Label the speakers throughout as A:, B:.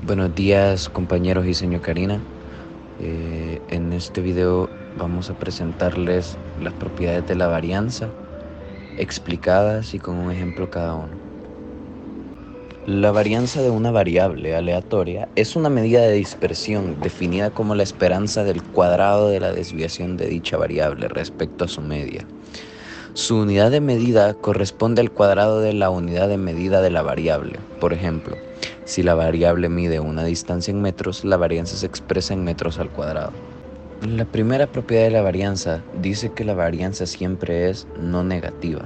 A: Buenos días compañeros y señor Karina. En este video vamos a presentarles las propiedades de la varianza explicadas y con un ejemplo cada uno. La varianza de una variable aleatoria es una medida de dispersión definida como la esperanza del cuadrado de la desviación de dicha variable respecto a su media. Su unidad de medida corresponde al cuadrado de la unidad de medida de la variable. Por ejemplo, si la variable mide una distancia en metros, la varianza se expresa en metros al cuadrado. La primera propiedad de la varianza dice que la varianza siempre es no negativa,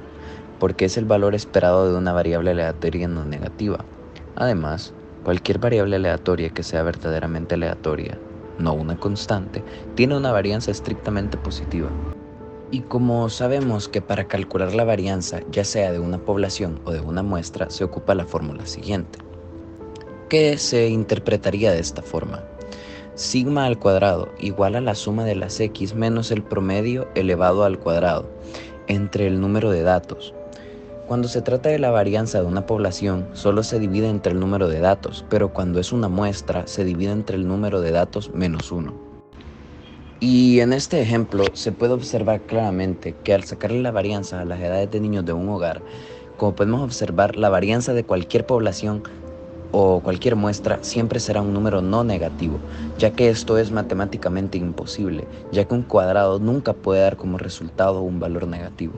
A: porque es el valor esperado de una variable aleatoria no negativa. Además, cualquier variable aleatoria que sea verdaderamente aleatoria, no una constante, tiene una varianza estrictamente positiva. Y como sabemos que para calcular la varianza, ya sea de una población o de una muestra, se ocupa la fórmula siguiente, que se interpretaría de esta forma. Sigma al cuadrado igual a la suma de las x menos el promedio elevado al cuadrado entre el número de datos. Cuando se trata de la varianza de una población, solo se divide entre el número de datos, pero cuando es una muestra, se divide entre el número de datos menos 1. Y en este ejemplo se puede observar claramente que al sacarle la varianza a las edades de niños de un hogar, como podemos observar, la varianza de cualquier población o cualquier muestra siempre será un número no negativo, ya que esto es matemáticamente imposible, ya que un cuadrado nunca puede dar como resultado un valor negativo.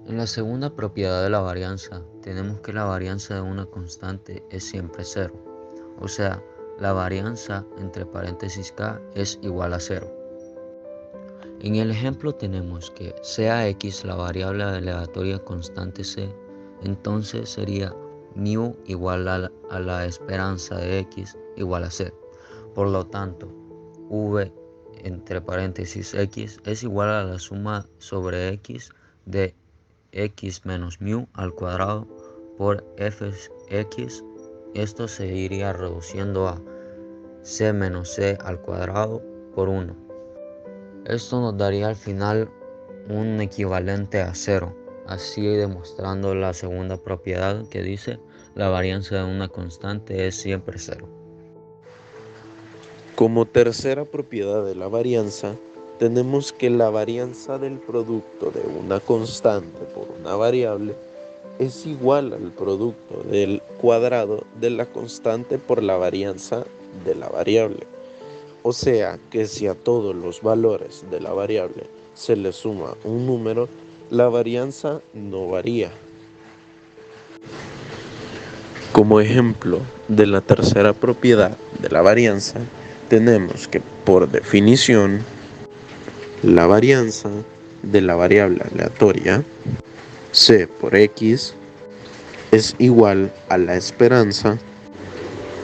B: En la segunda propiedad de la varianza, tenemos que la varianza de una constante es siempre cero, o sea, la varianza entre paréntesis k es igual a cero. En el ejemplo tenemos que sea x la variable aleatoria constante c, entonces sería μ igual a la esperanza de x igual a c. Por lo tanto, v entre paréntesis x es igual a la suma sobre x de x menos μ al cuadrado por fx. Esto se iría reduciendo a c menos c al cuadrado por 1. Esto nos daría al final un equivalente a 0, así demostrando la segunda propiedad que dice la varianza de una constante es siempre 0.
C: Como tercera propiedad de la varianza, tenemos que la varianza del producto de una constante por una variable es igual al producto del cuadrado de la constante por la varianza de la variable. O sea que si a todos los valores de la variable se le suma un número, la varianza no varía. Como ejemplo de la tercera propiedad de la varianza, tenemos que por definición la varianza de la variable aleatoria c por x es igual a la esperanza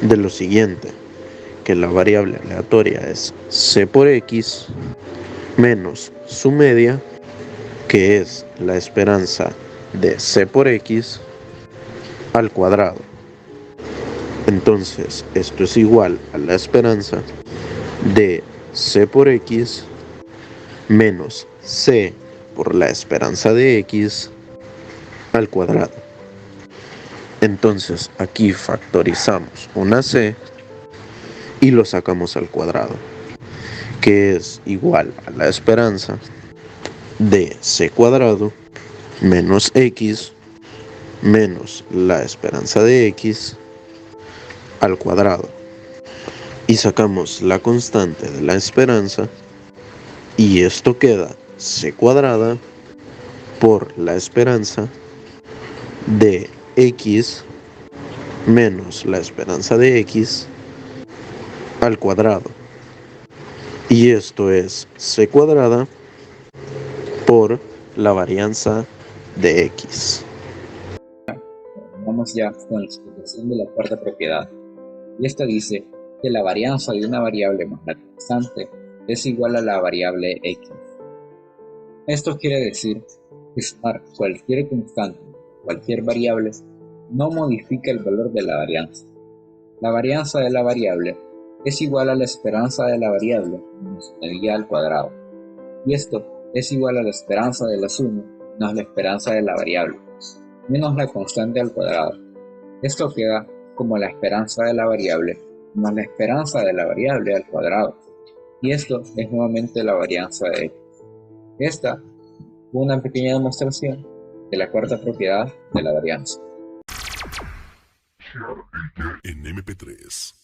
C: de lo siguiente, que la variable aleatoria es c por x menos su media, que es la esperanza de c por x al cuadrado. Entonces, esto es igual a la esperanza de c por x menos c por la esperanza de x al cuadrado. Entonces, aquí factorizamos una c y lo sacamos al cuadrado, que es igual a la esperanza de c cuadrado menos x menos la esperanza de x al cuadrado. Y sacamos la constante de la esperanza y esto queda c cuadrada por la esperanza de x menos la esperanza de x al cuadrado. Y esto es c cuadrada por la varianza de x.
D: Vamos ya con la explicación de la cuarta propiedad. Y esta dice que la varianza de una variable más la constante es igual a la variable x. Esto quiere decir que sumar cualquier constante, cualquier variable, no modifica el valor de la varianza. La varianza de la variable es igual a la esperanza de la variable menos su medida al cuadrado. Y esto es igual a la esperanza de la suma menos la esperanza de la variable, menos la constante al cuadrado. Esto queda como la esperanza de la variable más la esperanza de la variable al cuadrado. Y esto es nuevamente la varianza de x. Esta fue una pequeña demostración de la cuarta propiedad de la varianza.
E: En MP3.